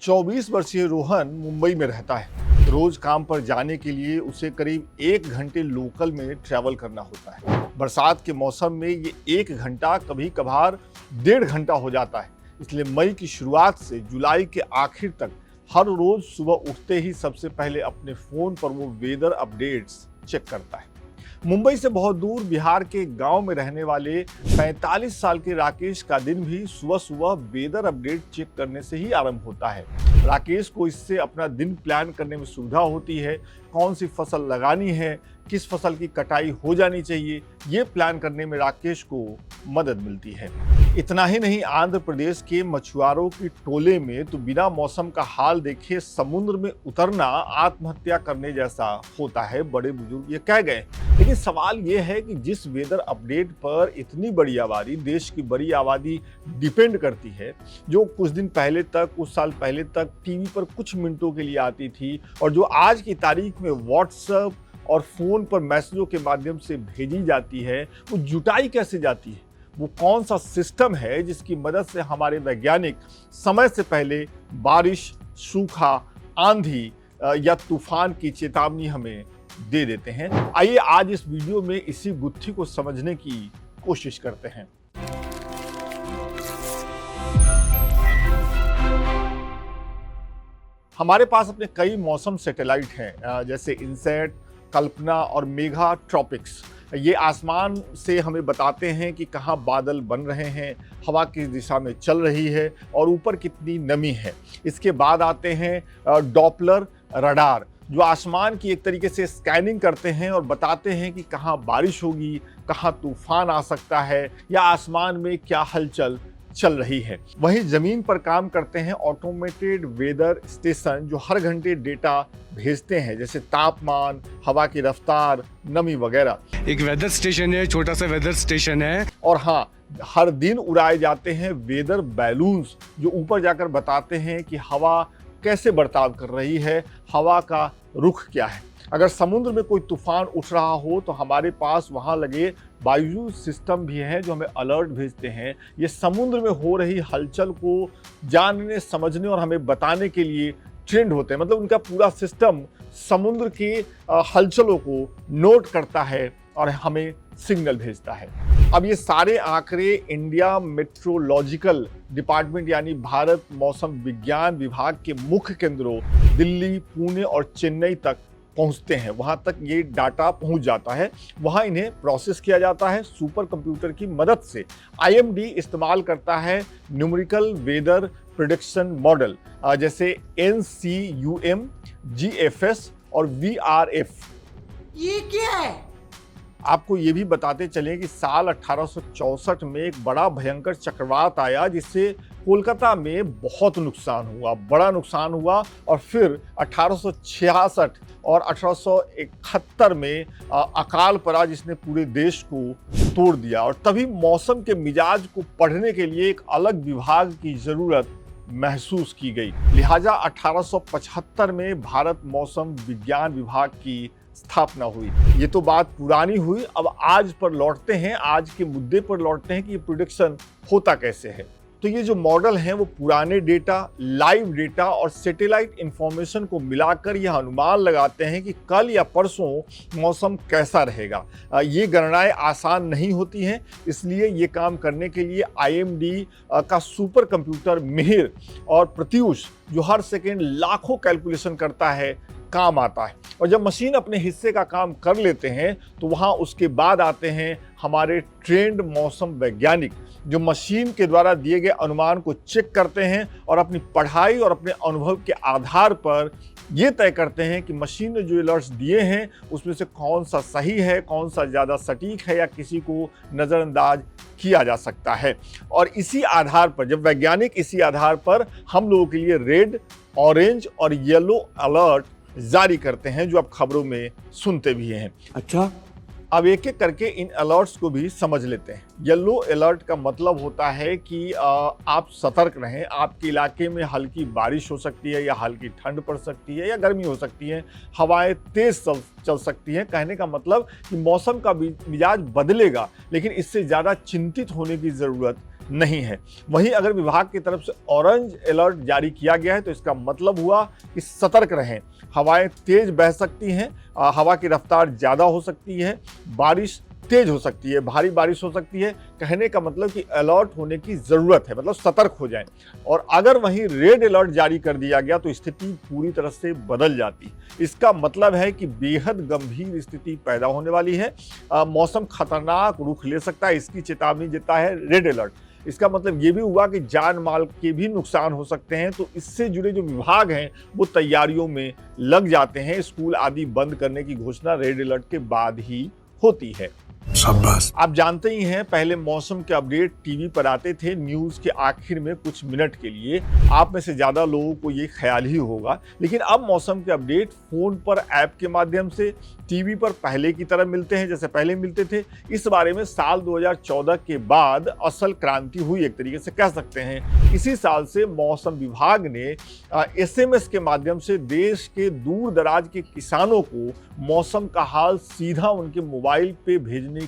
24 वर्षीय रोहन मुंबई में रहता है। रोज काम पर जाने के लिए उसे करीब 1 घंटे लोकल में ट्रैवल करना होता है। बरसात के मौसम में ये 1 घंटा कभी कभार 1.5 घंटा हो जाता है। इसलिए मई की शुरुआत से जुलाई के आखिर तक हर रोज सुबह उठते ही सबसे पहले अपने फोन पर वो वेदर अपडेट्स चेक करता है। मुंबई से बहुत दूर बिहार के गांव में रहने वाले 45 साल के राकेश का दिन भी सुबह सुबह वेदर अपडेट चेक करने से ही आरंभ होता है। राकेश को इससे अपना दिन प्लान करने में सुविधा होती है। कौन सी फसल लगानी है, किस फसल की कटाई हो जानी चाहिए, ये प्लान करने में राकेश को मदद मिलती है। इतना ही नहीं, आंध्र प्रदेश के मछुआरों की टोले में तो बिना मौसम का हाल देखे समुद्र में उतरना आत्महत्या करने जैसा होता है। बड़े बुजुर्ग ये कह गए। लेकिन सवाल ये है कि जिस वेदर अपडेट पर इतनी बड़ी आबादी, देश की बड़ी आबादी डिपेंड करती है, जो कुछ दिन पहले तक, कुछ साल पहले तक टीवी पर कुछ मिनटों के लिए आती थी और जो आज की तारीख में व्हाट्सएप और फोन पर मैसेजों के माध्यम से भेजी जाती है, वो जुटाई कैसे जाती है? वो कौन सा सिस्टम है जिसकी मदद से हमारे वैज्ञानिक समय से पहले बारिश, सूखा, आंधी या तूफान की चेतावनी हमें दे देते हैं? आइए आज इस वीडियो में इसी गुत्थी को समझने की कोशिश करते हैं। हमारे पास अपने कई मौसम सैटेलाइट हैं, जैसे इनसेट, कल्पना और मेघा ट्रॉपिक्स। ये आसमान से हमें बताते हैं कि कहाँ बादल बन रहे हैं, हवा किस दिशा में चल रही है और ऊपर कितनी नमी है। इसके बाद आते हैं डॉपलर रडार, जो आसमान की एक तरीके से स्कैनिंग करते हैं और बताते हैं कि कहाँ बारिश होगी, कहाँ तूफान आ सकता है या आसमान में क्या हलचल चल रही है। वहीं जमीन पर काम करते हैं ऑटोमेटेड वेदर स्टेशन, जो हर घंटे डेटा भेजते हैं, जैसे तापमान, हवा की रफ्तार, नमी वगैरह। एक वेदर स्टेशन है, छोटा सा वेदर स्टेशन है। और हाँ, हर दिन उड़ाए जाते हैं वेदर बैलून्स, जो ऊपर जाकर बताते हैं कि हवा कैसे बर्ताव कर रही है, हवा का रुख क्या है। अगर समुद्र में कोई तूफान उठ रहा हो तो हमारे पास वहाँ लगे वायु सिस्टम भी हैं जो हमें अलर्ट भेजते हैं। ये समुद्र में हो रही हलचल को जानने, समझने और हमें बताने के लिए ट्रेंड होते हैं। मतलब उनका पूरा सिस्टम समुद्र की हलचलों को नोट करता है और हमें सिग्नल भेजता है। अब ये सारे आंकड़े इंडिया मेट्रोलॉजिकल डिपार्टमेंट यानी भारत मौसम विज्ञान विभाग के मुख्य केंद्रों दिल्ली, पुणे और चेन्नई तक पहुंचते हैं। वहां तक ये डाटा पहुंच जाता है। वहां इन्हें प्रोसेस किया जाता है सुपर कंप्यूटर की मदद से। IMD इस्तेमाल करता है न्यूमेरिकल वेदर प्रेडिक्शन मॉडल, जैसे NCUM, GFS और VRF। ये क्या है? आपको ये भी बताते चलें कि साल 1864 में एक बड़ा भयंकर चक्रवात आया, जिससे कोलकाता में बहुत नुकसान हुआ, बड़ा नुकसान हुआ। और फिर 1866 और 1871 में अकाल पड़ा, जिसने पूरे देश को तोड़ दिया। और तभी मौसम के मिजाज को पढ़ने के लिए एक अलग विभाग की जरूरत महसूस की गई। लिहाजा 1875 में भारत मौसम विज्ञान विभाग की स्थापना हुई। ये तो बात पुरानी हुई। अब आज पर लौटते हैं, आज के मुद्दे पर लौटते हैं कि ये प्रेडिक्शन होता कैसे है। तो ये जो मॉडल हैं वो पुराने डेटा, लाइव डेटा और सैटेलाइट इंफॉर्मेशन को मिलाकर यह अनुमान लगाते हैं कि कल या परसों मौसम कैसा रहेगा। ये गणनाएं आसान नहीं होती हैं, इसलिए ये काम करने के लिए IMD का सुपर कंप्यूटर मिहिर और प्रत्यूष, जो हर सेकेंड लाखों कैलकुलेशन करता है, काम आता है। और जब मशीन अपने हिस्से का काम कर लेते हैं तो वहाँ उसके बाद आते हैं हमारे ट्रेंड मौसम वैज्ञानिक, जो मशीन के द्वारा दिए गए अनुमान को चेक करते हैं और अपनी पढ़ाई और अपने अनुभव के आधार पर ये तय करते हैं कि मशीन ने जो अलर्ट्स दिए हैं उसमें से कौन सा सही है, कौन सा ज़्यादा सटीक है या किसी को नज़रअंदाज किया जा सकता है। और इसी आधार पर, जब वैज्ञानिक इसी आधार पर हम लोगों के लिए रेड, ऑरेंज और येलो अलर्ट जारी करते हैं, जो आप खबरों में सुनते भी हैं। अच्छा, अब एक एक करके इन अलर्ट्स को भी समझ लेते हैं। येलो अलर्ट का मतलब होता है कि आप सतर्क रहें, आपके इलाके में हल्की बारिश हो सकती है या हल्की ठंड पड़ सकती है या गर्मी हो सकती है, हवाएं तेज चल सकती हैं। कहने का मतलब कि मौसम का मिजाज बदलेगा, लेकिन इससे ज़्यादा चिंतित होने की ज़रूरत नहीं है। वहीं अगर विभाग की तरफ से ऑरेंज अलर्ट जारी किया गया है तो इसका मतलब हुआ कि सतर्क रहें। हवाएं तेज बह सकती हैं, हवा की रफ्तार ज़्यादा हो सकती है, बारिश तेज हो सकती है, भारी बारिश हो सकती है। कहने का मतलब कि अलर्ट होने की ज़रूरत है, मतलब सतर्क हो जाएं। और अगर वहीं रेड अलर्ट जारी कर दिया गया तो स्थिति पूरी तरह से बदल जाती। इसका मतलब है कि बेहद गंभीर स्थिति पैदा होने वाली है। मौसम खतरनाक रुख ले सकता है, इसकी चेतावनी देता है रेड अलर्ट। इसका मतलब ये भी हुआ कि जान माल के भी नुकसान हो सकते हैं। तो इससे जुड़े जो विभाग हैं वो तैयारियों में लग जाते हैं। स्कूल आदि बंद करने की घोषणा रेड अलर्ट के बाद ही होती है। शाबाश। आप जानते ही हैं, पहले मौसम के अपडेट टीवी पर आते थे न्यूज के आखिर में कुछ मिनट के लिए। आप में से ज्यादा लोगों को ये ख्याल ही होगा, लेकिन अब मौसम के अपडेट फोन पर ऐप के माध्यम से टीवी पर पहले की तरह मिलते हैं, जैसे पहले मिलते थे। इस बारे में साल 2014 के बाद असल क्रांति हुई, एक तरीके से कह सकते हैं। इसी साल से मौसम विभाग ने SMS के माध्यम से देश के दूर दराज के किसानों को मौसम का हाल सीधा उनके मोबाइल पे भेजने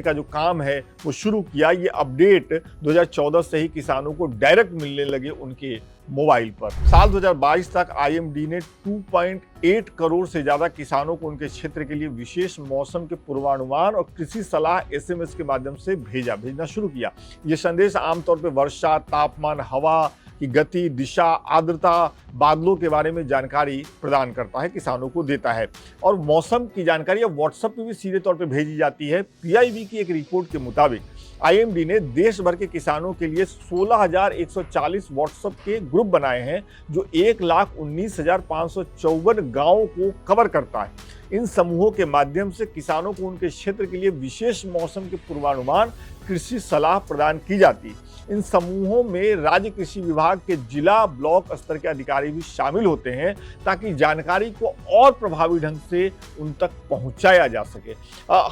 का जो काम है वो शुरू किया। ये अपडेट 2014 से ही किसानों को डायरेक्ट मिलने लगे उनके मोबाइल पर। साल 2022 तक IMD ने 2.8 करोड़ से ज्यादा किसानों को उनके क्षेत्र के लिए विशेष मौसम के पूर्वानुमान और कृषि सलाह SMS के माध्यम से भेजना शुरू किया। ये संदेश आमतौर पर वर्षा, तापमान, हवा की गति, दिशा, आर्द्रता, बादलों के बारे में जानकारी प्रदान करता है, किसानों को देता है। और मौसम की जानकारी अब व्हाट्सएप पे भी सीधे तौर पे भेजी जाती है। PIB की एक रिपोर्ट के मुताबिक IMD ने देश भर के किसानों के लिए 16,140 व्हाट्सएप के ग्रुप बनाए हैं, जो 1,19,554 गाँवों को कवर करता है। इन समूहों के माध्यम से किसानों को उनके क्षेत्र के लिए विशेष मौसम के पूर्वानुमान, कृषि सलाह प्रदान की जाती है। इन समूहों में राज्य कृषि विभाग के जिला, ब्लॉक स्तर के अधिकारी भी शामिल होते हैं, ताकि जानकारी को और प्रभावी ढंग से उन तक पहुंचाया जा सके।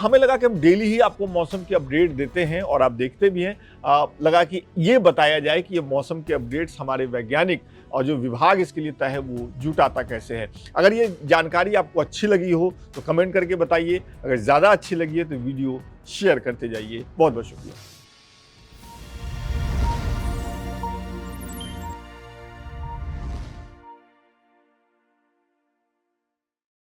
हमें लगा कि हम डेली ही आपको मौसम की अपडेट देते हैं और आप देखते भी हैं। लगा कि ये बताया जाए कि ये मौसम के अपडेट्स हमारे वैज्ञानिक और जो विभाग इसके लिए तय है वो जुटाता कैसे है। अगर ये जानकारी आपको अच्छी लगी हो तो कमेंट करके बताइए। अगर ज़्यादा अच्छी लगी है तो वीडियो शेयर करते जाइए। बहुत बहुत शुक्रिया।